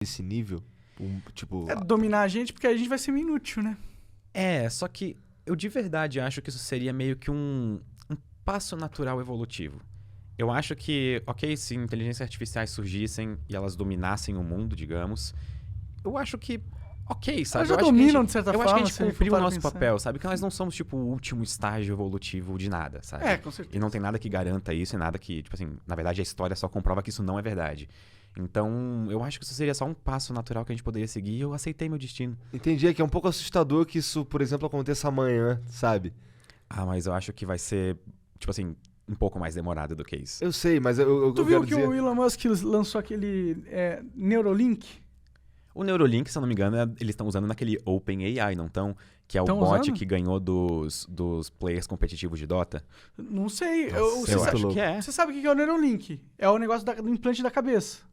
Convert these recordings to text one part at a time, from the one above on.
nesse nível? Tipo... dominar a gente, porque a gente vai ser meio inútil, né? Só que eu de verdade acho que isso seria meio que um passo natural evolutivo. Eu acho que, ok, se inteligências artificiais surgissem e elas dominassem o mundo, digamos, eu acho que, ok, sabe? Elas já eu acho dominam, que de certa eu forma. acho que a gente se for cumpriu o parar nosso pra pensar. papel, sabe? Que nós não somos, tipo, o último estágio evolutivo de nada, sabe? Com certeza. E não tem nada que garanta isso e nada que, tipo assim, na verdade a história só comprova que isso não é verdade. Então, eu acho que isso seria só um passo natural que a gente poderia seguir e eu aceitei meu destino. Entendi, é que é um pouco assustador que isso, por exemplo, aconteça amanhã, sabe? Mas eu acho que vai ser, tipo assim, um pouco mais demorado do que isso. Eu sei, mas eu Tu viu quero que dizer... o Elon Musk lançou aquele Neuralink? O Neuralink, se eu não me engano, eles estão usando naquele OpenAI, não estão? Que é o Tão bot usando? que ganhou dos players competitivos de Dota. Não sei. Nossa, Eu muito acho louco. que é. Você sabe o que é o Neuralink? É o negócio do implante da cabeça.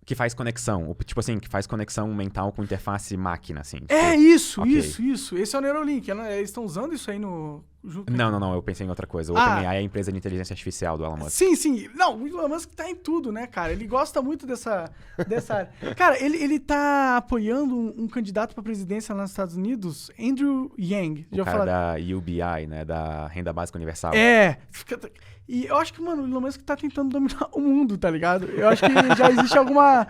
Que faz conexão. Tipo assim, que faz conexão mental com interface máquina, assim. Tipo, Isso, ok. isso. Esse é o Neuralink. Eles estão usando isso aí no... Não, eu pensei em outra coisa. O Ah. OpenAI é a empresa de inteligência artificial do Elon Musk. Sim. Não, o Elon Musk tá em tudo, né, cara? Ele gosta muito dessa área. Cara, ele tá apoiando um candidato pra presidência lá nos Estados Unidos, Andrew Yang. O cara da UBI, né? Da Renda Básica Universal. E eu acho que, mano, o Elon Musk tá tentando dominar o mundo, tá ligado? Eu acho que já existe alguma...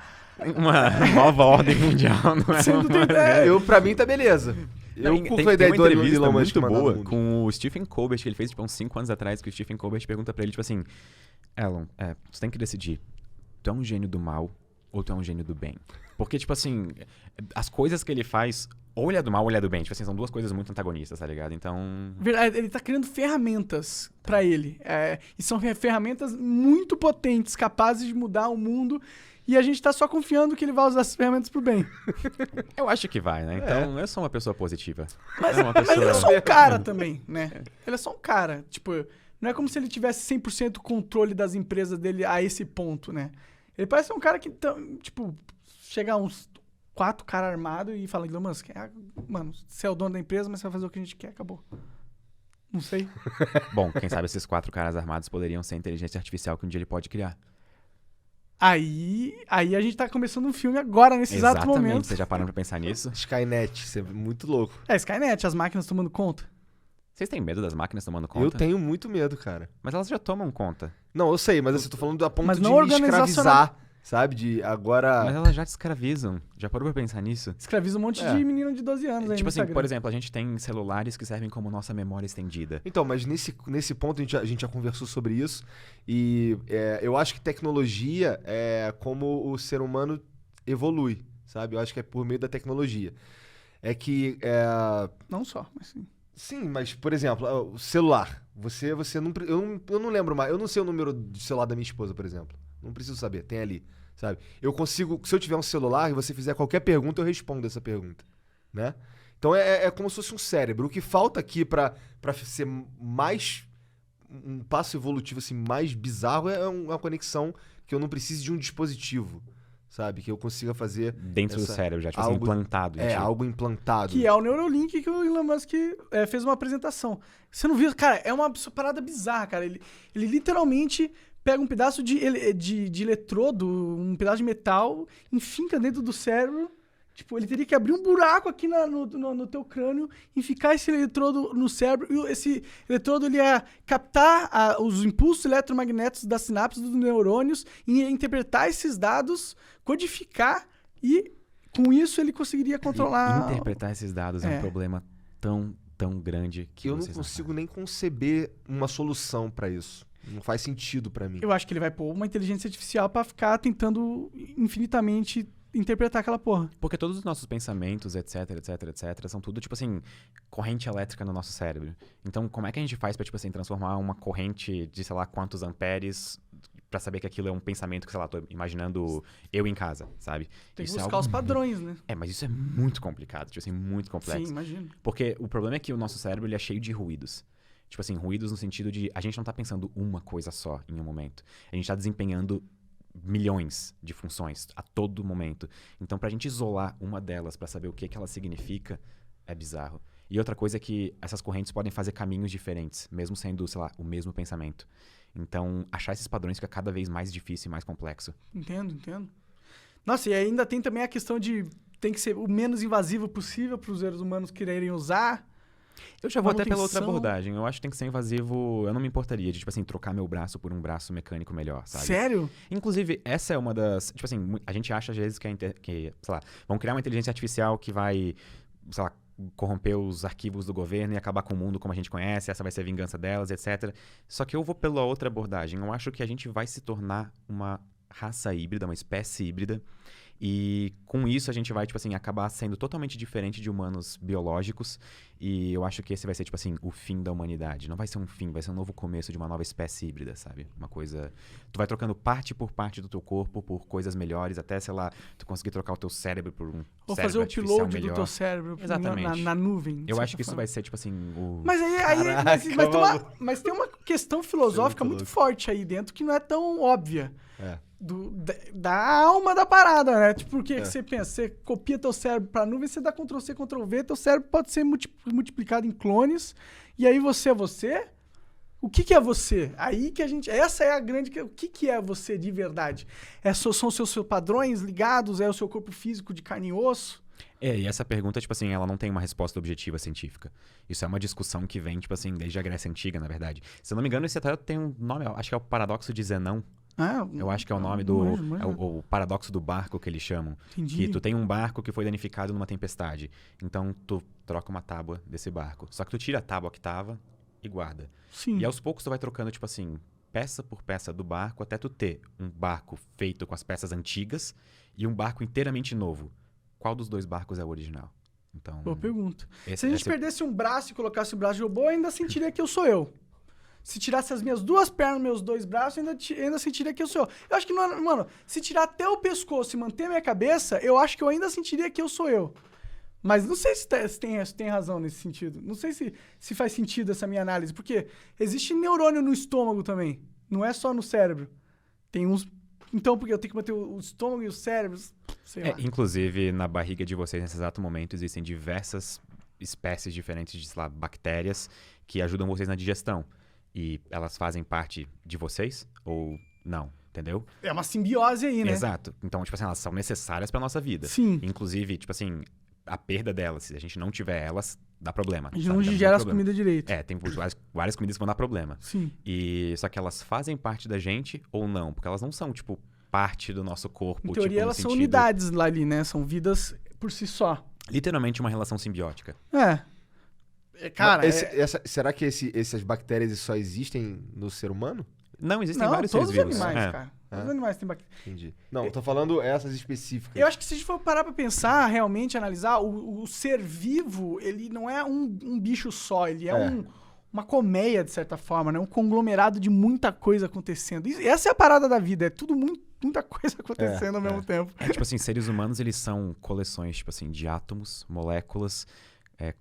Uma nova ordem mundial, não é? Sendo tentado- Pra mim tá beleza. Eu curto a ideia uma do entrevista Elon Musk muito mandar no boa mundo. com o Stephen Colbert, que ele fez, tipo, uns 5 anos atrás, que o Stephen Colbert pergunta pra ele, tipo assim, Elon, você tem que decidir, tu é um gênio do mal ou tu é um gênio do bem? Porque, tipo assim, as coisas que ele faz, ou ele é do mal ou ele é do bem, tipo assim, são duas coisas muito antagonistas, tá ligado? Então... Verdade, ele tá criando ferramentas pra ele. E são ferramentas muito potentes, capazes de mudar o mundo. E a gente tá só confiando que ele vai usar essas ferramentas pro bem. Eu acho que vai, né? Então, eu sou uma pessoa positiva. Mas, É uma mas ele é pessoa- só um cara também, né? Ele é só um cara. Tipo, não é como se ele tivesse 100% controle das empresas dele a esse ponto, né? Ele parece um cara que, tipo, chega a uns 4 caras armados e fala, Elon Musk, mano, você é o dono da empresa, mas você vai fazer o que a gente quer, acabou. Não sei. Bom, quem sabe esses 4 caras armados poderiam ser a inteligência artificial que um dia ele pode criar. Aí a gente tá começando um filme agora, nesse exato momento. Vocês já pararam pra pensar nisso? Skynet, isso é muito louco. Skynet, as máquinas tomando conta. Vocês têm medo das máquinas tomando conta? Eu tenho muito medo, cara. Mas elas já tomam conta. Não, eu sei, mas assim, eu tô falando a ponto Mas de não me organizacional. escravizar, sabe? De agora... Mas elas já te escravizam. Já parou pra pensar nisso? Escraviza um monte de menino de 12 anos aí Tipo no assim, Instagram. por exemplo, a gente tem celulares que servem como nossa memória estendida. Então, mas nesse ponto a gente já conversou sobre isso. E eu acho que tecnologia é como o ser humano evolui, sabe? Eu acho que é por meio da tecnologia. É que... Não só, mas sim. Sim, mas, por exemplo, o celular. Você não... Eu não lembro mais. Eu não sei o número de celular da minha esposa, por exemplo. Não preciso saber. Tem ali, sabe? Eu consigo... Se eu tiver um celular e você fizer qualquer pergunta, eu respondo essa pergunta, né? Então é como se fosse um cérebro. O que falta aqui pra ser mais... Um passo evolutivo assim, mais bizarro é uma conexão que eu não precise de um dispositivo, sabe? Que eu consiga fazer... Dentro do cérebro, já, tipo assim, algo- implantado. algo implantado. Que é o Neuralink que o Elon Musk fez uma apresentação. Você não viu? Cara, é uma parada bizarra, cara. Ele literalmente pega um pedaço de eletrodo, um pedaço de metal, enfinca dentro do cérebro. Tipo, ele teria que abrir um buraco aqui no teu crânio, enficar esse eletrodo no cérebro. E esse eletrodo ele ia captar os impulsos eletromagnéticos das sinapses dos neurônios e ia interpretar esses dados, codificar e... Com isso, ele conseguiria controlar... Interpretar esses dados é um problema tão grande que eu não vocês consigo nem conceber uma solução pra isso. Não faz sentido pra mim. Eu acho que ele vai pôr uma inteligência artificial pra ficar tentando infinitamente interpretar aquela porra. Porque todos os nossos pensamentos, etc, são tudo, tipo assim, corrente elétrica no nosso cérebro. Então, como é que a gente faz pra, tipo assim, transformar uma corrente de, sei lá, quantos amperes pra saber que aquilo é um pensamento que, sei lá, tô imaginando eu em casa, sabe? Tem que Isso é buscar algo os padrões, né? mas isso é muito complicado, tipo assim, muito complexo. Sim, imagino. Porque o problema é que o nosso cérebro ele é cheio de ruídos. Tipo assim, ruídos no sentido de a gente não tá pensando uma coisa só em um momento. A gente tá desempenhando milhões de funções a todo momento. Então, pra gente isolar uma delas pra saber o que ela significa, é bizarro. E outra coisa é que essas correntes podem fazer caminhos diferentes, mesmo sendo, sei lá, o mesmo pensamento. Então, achar esses padrões fica cada vez mais difícil e mais complexo. Entendo. Nossa, e ainda tem também a questão de tem que ser o menos invasivo possível para os seres humanos quererem usar. Eu já vou até pela outra Manutenção. abordagem. Eu acho que tem que ser invasivo. Eu não me importaria de, tipo assim, trocar meu braço por um braço mecânico melhor, sabe? Sério? Inclusive, essa é uma das. Tipo assim, a gente acha às vezes que, sei lá, vão criar uma inteligência artificial que vai, sei lá, corromper os arquivos do governo e acabar com o mundo como a gente conhece, essa vai ser a vingança delas, etc. Só que eu vou pela outra abordagem. Eu acho que a gente vai se tornar uma raça híbrida, uma espécie híbrida. E com isso a gente vai, tipo assim, acabar sendo totalmente diferente de humanos biológicos. E eu acho que esse vai ser, tipo assim, o fim da humanidade. Não vai ser um fim, vai ser um novo começo de uma nova espécie híbrida, sabe? Uma coisa... Tu vai trocando parte por parte do teu corpo por coisas melhores, até, sei lá, tu conseguir trocar o teu cérebro por um Ou cérebro fazer o artificial upload melhor. do teu cérebro Exatamente. na nuvem. de Eu certa acho que isso forma. vai ser, tipo assim, o... Mas aí, Caraca, mas tem uma questão filosófica muito muito louco. forte aí dentro que não é tão óbvia. É. Da alma da parada, né? Tipo, porque que você pensa? Você copia teu cérebro pra nuvem, você dá Ctrl+C, Ctrl+V, teu cérebro pode ser multiplicado em clones, e aí você é você? O que é você? Aí que a gente... Essa é a grande... O que é você de verdade? São os seus padrões ligados? É o seu corpo físico de carne e osso? E essa pergunta, tipo assim, ela não tem uma resposta objetiva científica. Isso é uma discussão que vem, tipo assim, desde a Grécia Antiga, na verdade. Se eu não me engano, esse até tem um nome, acho que é o paradoxo de Zenão. Eu acho que é o nome do... É o paradoxo do barco que eles chamam. Entendi. Que tu tem um barco que foi danificado numa tempestade. Então, tu troca uma tábua desse barco. Só que tu tira a tábua que tava e guarda. Sim. E aos poucos tu vai trocando, tipo assim, peça por peça do barco, até tu ter um barco feito com as peças antigas e um barco inteiramente novo. Qual dos dois barcos é o original? Então, Boa pergunta. esse- Se a gente essa- perdesse um braço e colocasse o braço de robô, eu ainda sentiria que eu sou eu. Se tirasse as minhas duas pernas, meus dois braços, eu ainda sentiria que eu sou eu. Eu acho que, mano, se tirar até o pescoço e manter a minha cabeça, eu acho que eu ainda sentiria que eu sou eu. Mas não sei se tem razão nesse sentido. Não sei se faz sentido essa minha análise. Porque existe neurônio no estômago também. Não é só no cérebro. Tem uns... Então, porque eu tenho que manter o estômago e os cérebros... Sei lá. Inclusive, na barriga de vocês, nesse exato momento, existem diversas espécies diferentes de, sei lá, bactérias que ajudam vocês na digestão. E elas fazem parte de vocês ou não, entendeu? É uma simbiose aí, né? Exato. Então, tipo assim, elas são necessárias pra nossa vida. Sim. Inclusive, tipo assim, a perda delas, se a gente não tiver elas, dá problema. A gente sabe? não Dá digera muito as problema. comidas direito. Tem várias comidas que vão dar problema. Sim. E só que elas fazem parte da gente ou não? Porque elas não são, tipo, parte do nosso corpo. Em teoria, tipo, no elas são sentido- unidades lá ali, né? São vidas por si só. Literalmente uma relação simbiótica. Cara, Será que essas bactérias só existem no ser humano? Não, existem não, vários todos seres os vivos. animais, É. cara. Todos os animais têm bactérias. Entendi. Não, eu tô falando essas específicas. Eu acho que se a gente for parar pra pensar, realmente analisar, o ser vivo, ele não é um bicho só, ele é, uma colmeia, de certa forma, né? Um conglomerado de muita coisa acontecendo. Essa é a parada da vida, é tudo muita coisa acontecendo ao mesmo tempo. Tipo assim, seres humanos, eles são coleções, tipo assim, de átomos, moléculas,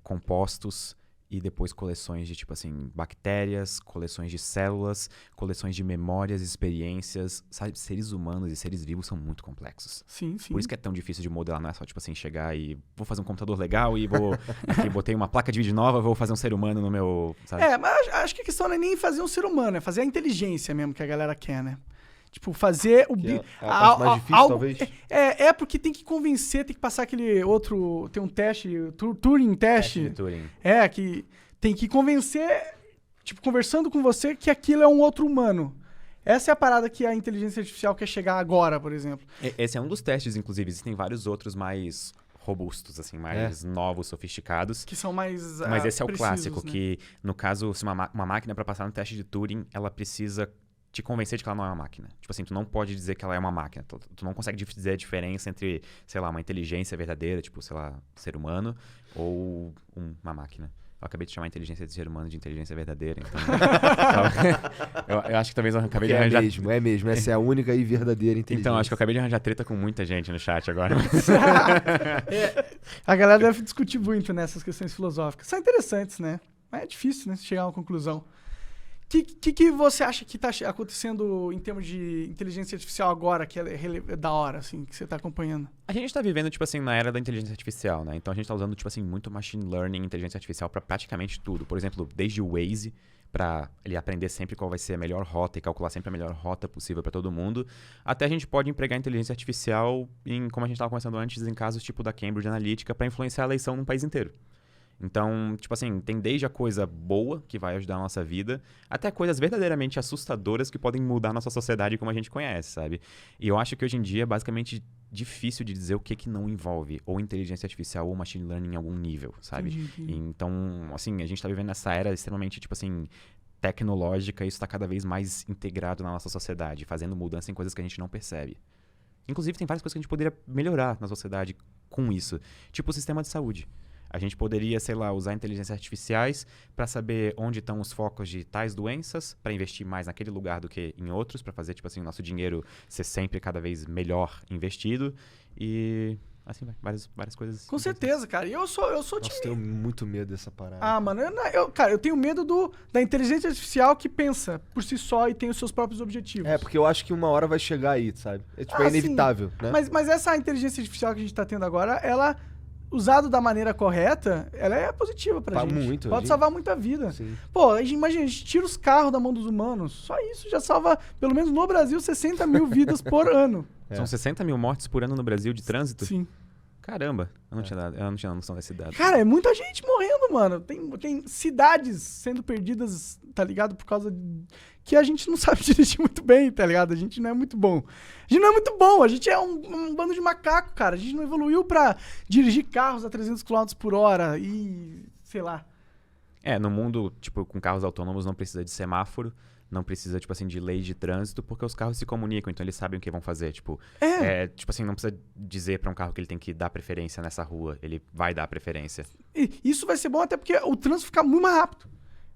compostos e depois coleções de, tipo assim, bactérias, coleções de células, coleções de memórias, experiências. Sabe, seres humanos e seres vivos são muito complexos. Sim, sim. Por isso que é tão difícil de modelar, não é só, tipo assim, chegar e vou fazer um computador legal e vou... aqui, botei uma placa de vídeo nova, vou fazer um ser humano no meu... Sabe? Mas acho que a questão não é nem fazer um ser humano, é fazer a inteligência mesmo que a galera quer, né? Tipo, fazer o... Que é a parte mais difícil, talvez. Porque tem que convencer, tem que passar aquele outro... Tem um teste, Turing Teste teste. de Turing. Que tem que convencer, tipo, conversando com você, que aquilo é um outro humano. Essa é a parada que a inteligência artificial quer chegar agora, por exemplo. Esse é um dos testes, inclusive. Existem vários outros mais robustos, assim, mais novos, sofisticados. Que são mais Mas esse é o precisos, clássico, né? que, no caso, se uma máquina, para passar no teste de Turing, ela precisa te convencer de que ela não é uma máquina. Tipo assim, tu não pode dizer que ela é uma máquina. Tu não consegue dizer a diferença entre, sei lá, uma inteligência verdadeira, tipo, sei lá, ser humano, ou uma máquina. Eu acabei de chamar a inteligência de ser humano de inteligência verdadeira, então... eu acho que talvez eu acabei de arranjar... É mesmo. Essa é a única e verdadeira inteligência. Então, acho que eu acabei de arranjar treta com muita gente no chat agora. A galera deve discutir muito nessas questões filosóficas. São interessantes, né? Mas é difícil, né? Chegar a uma conclusão. O que você acha que tá acontecendo em termos de inteligência artificial agora, que é da hora, assim, que você tá acompanhando? A gente tá vivendo, tipo assim, na era da inteligência artificial, né? Então a gente tá usando, tipo assim, muito machine learning e inteligência artificial pra praticamente tudo. Por exemplo, desde o Waze, para ele aprender sempre qual vai ser a melhor rota e calcular sempre a melhor rota possível para todo mundo, até a gente pode empregar a inteligência artificial em, como a gente estava conversando antes, em casos tipo da Cambridge Analytica para influenciar a eleição num país inteiro. Então, tipo assim, tem desde a coisa boa que vai ajudar a nossa vida, até coisas verdadeiramente assustadoras que podem mudar a nossa sociedade como a gente conhece, sabe? E eu acho que hoje em dia é basicamente difícil de dizer o que não envolve ou inteligência artificial ou machine learning em algum nível, sabe? Entendi. Então, assim, a gente tá vivendo nessa era extremamente, tipo assim, tecnológica e isso tá cada vez mais integrado na nossa sociedade, fazendo mudança em coisas que a gente não percebe. Inclusive, tem várias coisas que a gente poderia melhorar na sociedade com isso, tipo o sistema de saúde. A gente poderia, sei lá, usar inteligências artificiais para saber onde estão os focos de tais doenças, para investir mais naquele lugar do que em outros, para fazer, tipo assim, o nosso dinheiro ser sempre cada vez melhor investido e assim vai, várias coisas. Com certeza, cara. E eu sou Nossa, time... eu tenho muito medo dessa parada. Ah, mano, cara, eu tenho medo da inteligência artificial que pensa por si só e tem os seus próprios objetivos. É, porque eu acho que uma hora vai chegar aí, sabe? É, tipo, é Ah, inevitável, sim. né? Mas essa inteligência artificial que a gente tá tendo agora, ela, usada da maneira correta, ela é positiva pra gente. Muito. Pode salvar muita vida. Sim. Pô, imagina, a gente tira os carros da mão dos humanos. Só isso já salva, pelo menos no Brasil, 60 mil vidas por ano. É. São 60 mil mortes por ano no Brasil de trânsito? Sim. Caramba, eu não tinha noção desse dado. Cara, é muita gente morrendo, mano. Tem cidades sendo perdidas, tá ligado? Por causa que a gente não sabe dirigir muito bem, tá ligado? A gente não é muito bom. A gente é um bando de macaco, cara. A gente não evoluiu pra dirigir carros a 300 km por hora e... sei lá. No mundo, tipo, com carros autônomos não precisa de semáforo, não precisa, tipo assim, de lei de trânsito, porque os carros se comunicam, então eles sabem o que vão fazer, tipo... tipo assim, não precisa dizer pra um carro que ele tem que dar preferência nessa rua, ele vai dar preferência. E isso vai ser bom até porque o trânsito fica muito mais rápido.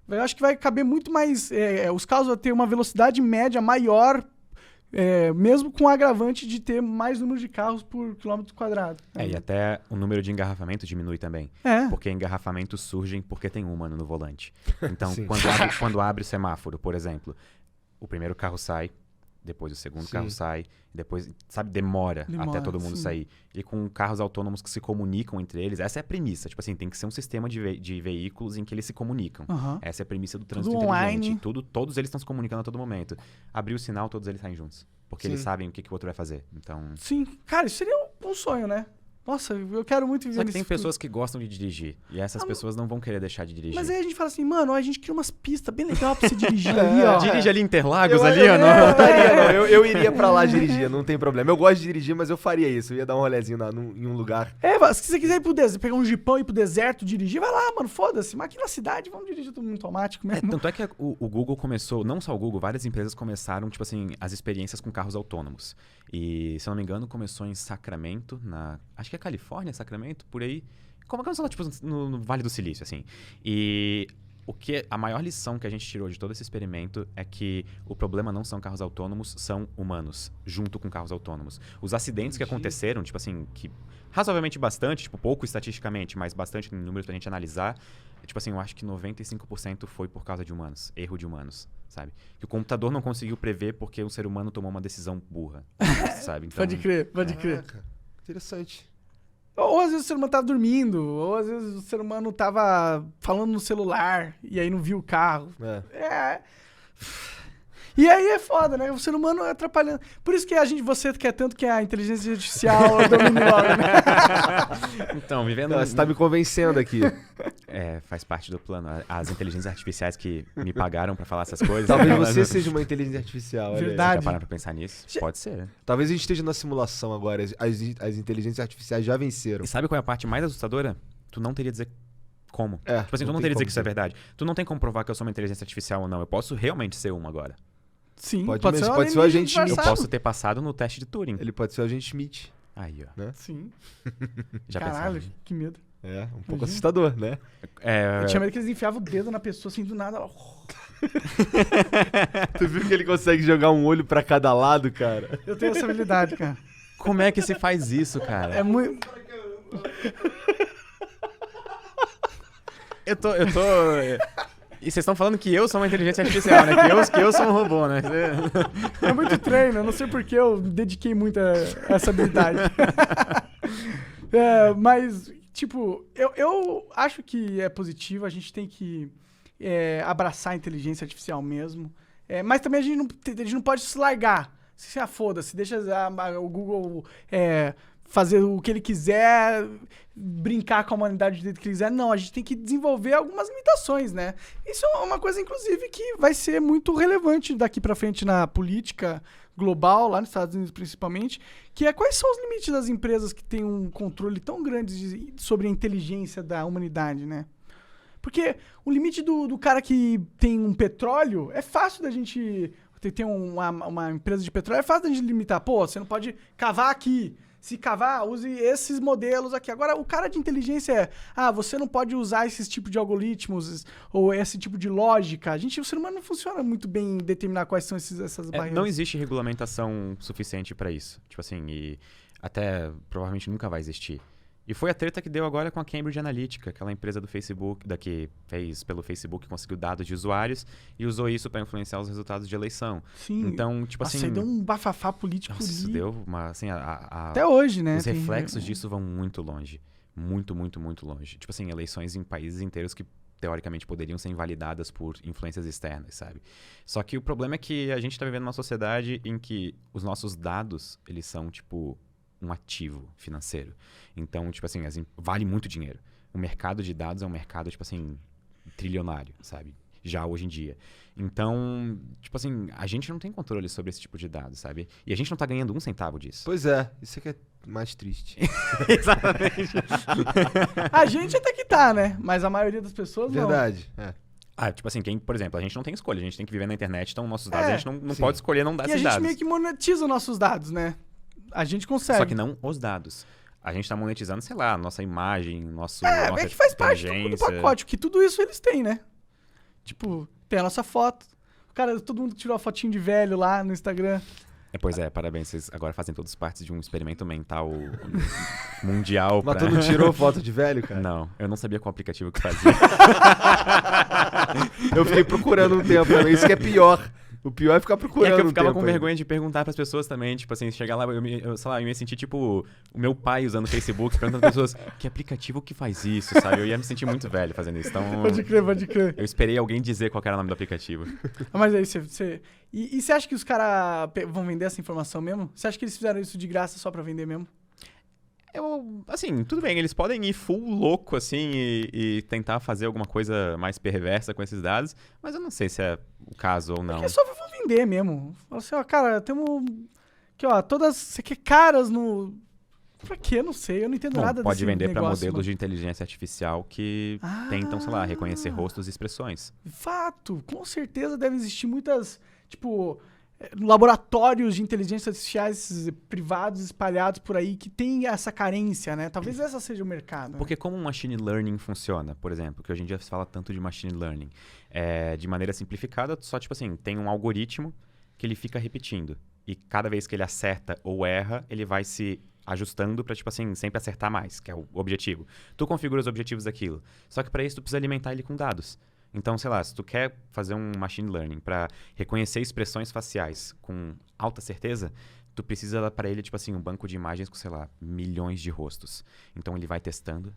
Eu acho que vai caber muito mais... os carros vão ter uma velocidade média maior, mesmo com o agravante de ter mais número de carros por quilômetro quadrado. E até o número de engarrafamento diminui também. Porque engarrafamentos surgem porque tem um humano no volante. Então, Sim. quando abre o semáforo, por exemplo, o primeiro carro sai, depois o segundo Sim. carro sai, depois, sabe, demora até todo mundo sim. sair. E com carros autônomos que se comunicam entre eles, essa é a premissa. Tipo assim, tem que ser um sistema de veículos em que eles se comunicam. Aham. Essa é a premissa do trânsito Tudo inteligente. online. Todos eles estão se comunicando a todo momento. Abriu o sinal, todos eles saem juntos. Porque Sim. eles sabem o que o outro vai fazer. Então... Sim. Cara, isso seria um sonho, né? Nossa, eu quero muito viver Só que nesse tem futuro. pessoas que gostam de dirigir. E essas pessoas não vão querer deixar de dirigir. Mas aí a gente fala assim, mano, a gente cria umas pistas bem legais pra você dirigir ali, ó. Dirige ali Interlagos, Eu- ali, eu- ó. eu estaria, não. Eu iria pra lá dirigir, não tem problema. Eu gosto de dirigir, mas eu faria isso. Eu ia dar um rolezinho em um lugar. Se você quiser ir pro deserto, pegar um jipão e ir pro deserto dirigir, vai lá, mano, foda-se. Mas aqui na cidade, vamos dirigir tudo no automático mesmo. Tanto é que o Google começou, não só o Google, várias empresas começaram, tipo assim, as experiências com carros autônomos. E, se eu não me engano, começou em Sacramento, acho que é Califórnia, Sacramento, por aí. Como é tipo, no Vale do Silício, assim. E a maior lição que a gente tirou de todo esse experimento é que o problema não são carros autônomos, são humanos, junto com carros autônomos. Os acidentes que aconteceram, tipo assim, que razoavelmente bastante, tipo, pouco estatisticamente, mas bastante em números pra gente analisar, tipo assim, eu acho que 95% foi por causa de humanos, erro de humanos, sabe? Que o computador não conseguiu prever porque um ser humano tomou uma decisão burra, sabe? Então, Pode crer, pode crer. Caraca, interessante. Ou às vezes o ser humano tava dormindo, ou às vezes o ser humano tava falando no celular e aí não viu o carro. É. E aí é foda, né? O ser humano é atrapalhando. Por isso que você quer tanto que a inteligência artificial domine logo, né? Então, vivendo... Não, você tá me convencendo aqui. Faz parte do plano. As inteligências artificiais que me pagaram pra falar essas coisas. Talvez elas- você seja uma inteligência artificial. olha aí. Verdade. Já pararam pra pensar nisso? Pode ser. Talvez a gente esteja na simulação agora. As inteligências artificiais já venceram. E sabe qual é a parte mais assustadora? Tu não teria dizer como. Tipo assim, tu não tem teria dizer como que isso é dizer. verdade. Tu não tem como provar que eu sou uma inteligência artificial ou não. Eu posso realmente ser uma agora. Sim, Pode pode mesmo, ser um pode ser o alienígena agente Smith. Eu disfarçado. posso ter passado no teste de Turing. Ele pode ser o agente Smith. Aí, ó. Sim. Já Caralho, pensaram? que medo. É, um pouco Imagina. assustador, né? Eu tinha medo que eles enfiavam o dedo na pessoa assim do nada. Ela... Tu viu que ele consegue jogar um olho pra cada lado, cara? Eu tenho essa habilidade, cara. Como é que se faz isso, cara? É muito. Eu tô... E vocês estão falando que eu sou uma inteligência artificial, né? Que eu sou um robô, né? É muito treino, eu não sei porque eu me dediquei muito a essa habilidade. Mas, tipo, eu acho que é positivo, a gente tem que abraçar a inteligência artificial mesmo. Mas também a gente não pode se largar. Se foda-se, deixa o Google fazer o que ele quiser, brincar com a humanidade do jeito que ele quiser. Não, a gente tem que desenvolver algumas limitações, né? Isso é uma coisa, inclusive, que vai ser muito relevante daqui pra frente na política global, lá nos Estados Unidos principalmente, que é quais são os limites das empresas que têm um controle tão grande sobre a inteligência da humanidade, né? Porque o limite do cara que tem um petróleo é fácil da gente... Tem uma empresa de petróleo, é fácil da gente limitar. Pô, você não pode cavar aqui. Se cavar, use esses modelos aqui. Agora, o cara de inteligência você não pode usar esse tipo de algoritmos ou esse tipo de lógica. O ser humano não funciona muito bem em determinar quais são essas barreiras. Não existe regulamentação suficiente pra isso. Tipo assim, e até provavelmente nunca vai existir. E foi a treta que deu agora com a Cambridge Analytica, aquela empresa do Facebook, que fez pelo Facebook, conseguiu dados de usuários e usou isso para influenciar os resultados de eleição. Sim. Então, tipo Nossa, assim... aí deu um bafafá político. Nossa, isso deu uma... Assim, até hoje, né? Os reflexos disso vão muito longe. Muito, muito, muito longe. Tipo assim, eleições em países inteiros que teoricamente poderiam ser invalidadas por influências externas, sabe? Só que o problema é que a gente tá vivendo numa sociedade em que os nossos dados, eles são, tipo... um ativo financeiro. Então, tipo assim, vale muito dinheiro. O mercado de dados é um mercado, tipo assim, trilionário, sabe? Já hoje em dia. Então, tipo assim, a gente não tem controle sobre esse tipo de dados, sabe? E a gente não tá ganhando um centavo disso. Pois é, isso é que é mais triste. Exatamente. A gente até que tá, né? Mas a maioria das pessoas não. Verdade, Tipo assim, por exemplo, a gente não tem escolha, a gente tem que viver na internet, então nossos dados a gente não sim. pode escolher não dar E a esses gente dados. meio que monetiza os nossos dados, né? A gente consegue. Só que não os dados. A gente tá monetizando, sei lá, nossa imagem, nossa É que faz parte do inteligência. pacote, que tudo isso eles têm, né? Tipo, tem a nossa foto. Cara, todo mundo tirou a fotinho de velho lá no Instagram. Pois é, parabéns. Vocês agora fazem todos parte de um experimento mental mundial. Mas tu não tirou foto de velho, cara? Não, eu não sabia qual aplicativo que fazia. Eu fiquei procurando um tempo também, isso que é pior. O pior é ficar E procurando é que eu um ficava tempo com aí. vergonha de perguntar pras pessoas também, tipo assim, chegar lá, sei lá, eu ia sentir tipo o meu pai usando o Facebook, perguntando às pessoas, que aplicativo que faz isso, sabe? Eu ia me sentir muito velho fazendo isso, então... Pode crer. Eu esperei alguém dizer qual era o nome do aplicativo. Mas aí você... E você acha que os caras vão vender essa informação mesmo? Você acha que eles fizeram isso de graça só pra vender mesmo? Assim, tudo bem, eles podem ir full louco, assim, e tentar fazer alguma coisa mais perversa com esses dados, mas eu não sei se é o caso ou não. Porque só vão vender mesmo. Fala assim, cara, temos... Aqui, todas... Você quer caras no... Pra quê? Não sei, eu não entendo nada desse Pode vender pra negócio, modelos mano. de inteligência artificial que tentam, sei lá, reconhecer rostos e expressões. Fato, com certeza deve existir muitas, laboratórios de inteligência artificiais privados espalhados por aí que tem essa carência, né? Talvez essa seja o mercado. Porque como o machine learning funciona, por exemplo, que hoje em dia se fala tanto de machine learning, de maneira simplificada, só tipo assim, tem um algoritmo que ele fica repetindo. E cada vez que ele acerta ou erra, ele vai se ajustando pra, tipo assim, sempre acertar mais, que é o objetivo. Tu configura os objetivos daquilo. Só que pra isso tu precisa alimentar ele com dados. Então, sei lá, se tu quer fazer um machine learning pra reconhecer expressões faciais com alta certeza, tu precisa dar pra ele, tipo assim, um banco de imagens com, sei lá, milhões de rostos. Então ele vai testando,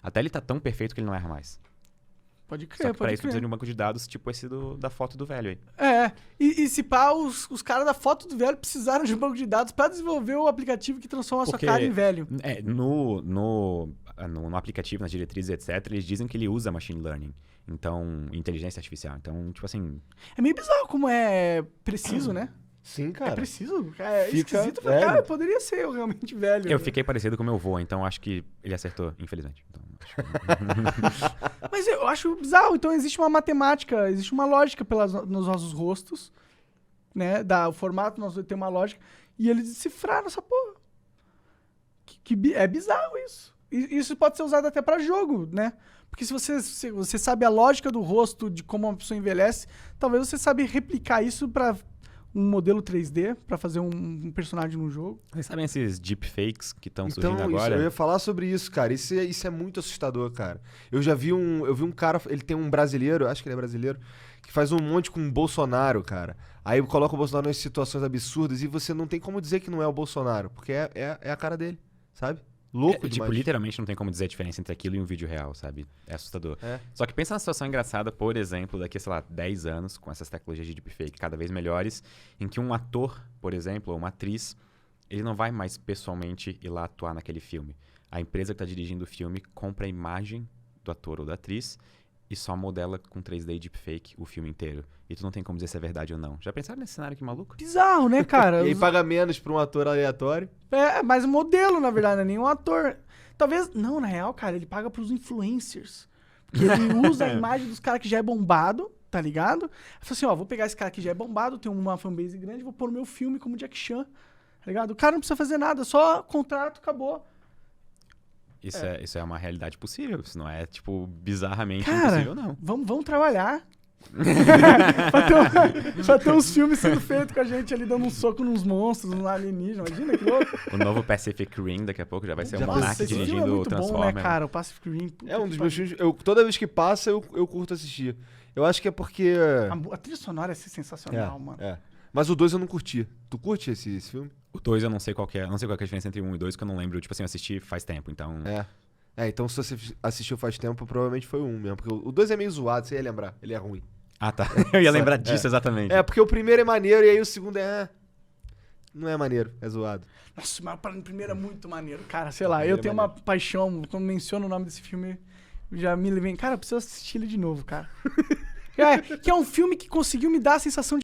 até ele tá tão perfeito que ele não erra mais. Pode crer, Só que pra pode isso tu precisa crer. de um banco de dados tipo esse da foto do velho aí. E se pá, os caras da foto do velho precisaram de um banco de dados pra desenvolver o aplicativo que transforma a sua Porque cara em velho. No aplicativo, nas diretrizes, etc., eles dizem que ele usa machine learning. Então, inteligência artificial. Então, tipo assim... É meio bizarro como é preciso, né? Sim, É cara. preciso. É Fica esquisito. velho. Cara, poderia ser eu realmente velho. Eu né? fiquei parecido com meu avô, então acho que ele acertou, infelizmente. Então, acho que... Mas eu acho bizarro. Então existe uma matemática, existe uma lógica nos nossos rostos, né? O formato nosso tem uma lógica. E eles decifraram essa porra. É bizarro isso. E isso pode ser usado até pra jogo, né? Porque se você sabe a lógica do rosto, de como uma pessoa envelhece, talvez você sabe replicar isso pra um modelo 3D, pra fazer um personagem num jogo. Vocês sabem esses deepfakes que estão Então, surgindo agora? eu ia falar sobre isso, cara. Isso é muito assustador, cara. Eu vi um cara, ele tem um brasileiro, acho que ele é brasileiro, que faz um monte com o Bolsonaro, cara. Aí coloca o Bolsonaro em situações absurdas e você não tem como dizer que não é o Bolsonaro, porque é a cara dele, sabe? Louco Tipo, demais. literalmente não tem como dizer a diferença entre aquilo e um vídeo real, sabe? É assustador. É. Só que pensa na situação engraçada, por exemplo, daqui, sei lá, 10 anos, com essas tecnologias de deepfake cada vez melhores, em que um ator, por exemplo, ou uma atriz, ele não vai mais pessoalmente ir lá atuar naquele filme. A empresa que está dirigindo o filme compra a imagem do ator ou da atriz e só modela com 3D deepfake o filme inteiro. E tu não tem como dizer se é verdade ou não. Já pensaram nesse cenário que maluco? Bizarro, né, cara? E aí paga menos pra um ator aleatório. Mas modelo, na verdade, não é nenhum ator. Talvez. Não, na real, cara, ele paga pros influencers. Porque ele usa a imagem dos caras que já é bombado, tá ligado? Ele fala assim: ó, vou pegar esse cara que já é bombado, tem uma fanbase grande, vou pôr no meu filme como Jack Chan. Tá ligado? O cara não precisa fazer nada, só contrato, acabou. Isso é uma realidade possível. Isso não é, tipo, bizarramente Cara, impossível, não. vamos trabalhar. pra ter uns filmes sendo feitos com a gente ali dando um soco nos monstros, nos alienígenas. Imagina que louco. O novo Pacific Rim daqui a pouco já vai ser o Nossa, Monark esse filme dirigindo é o muito bom, Transformer. né, cara? O Pacific Rim. É um dos meus filmes. Toda vez que passa, eu curto assistir. Eu acho que é porque. A trilha sonora é sensacional, mano. É. Mas o 2 eu não curti. Tu curte esse filme? O 2 eu não sei qual que é. Eu não sei qual que é a diferença entre 1 e 2, porque eu não lembro. Tipo assim, eu assisti faz tempo, então... Então se você assistiu faz tempo, provavelmente foi o 1 mesmo. Porque o 2 é meio zoado, você ia lembrar. Ele é ruim. Ah, tá. Eu ia lembrar disso exatamente. Porque o primeiro é maneiro e aí o segundo não é maneiro, é zoado. Nossa, mas o primeiro é muito maneiro, cara. Sei lá, eu tenho uma paixão. Quando menciono o nome desse filme, já me vem... Cara, eu preciso assistir ele de novo, cara. Que é um filme que conseguiu me dar a sensação de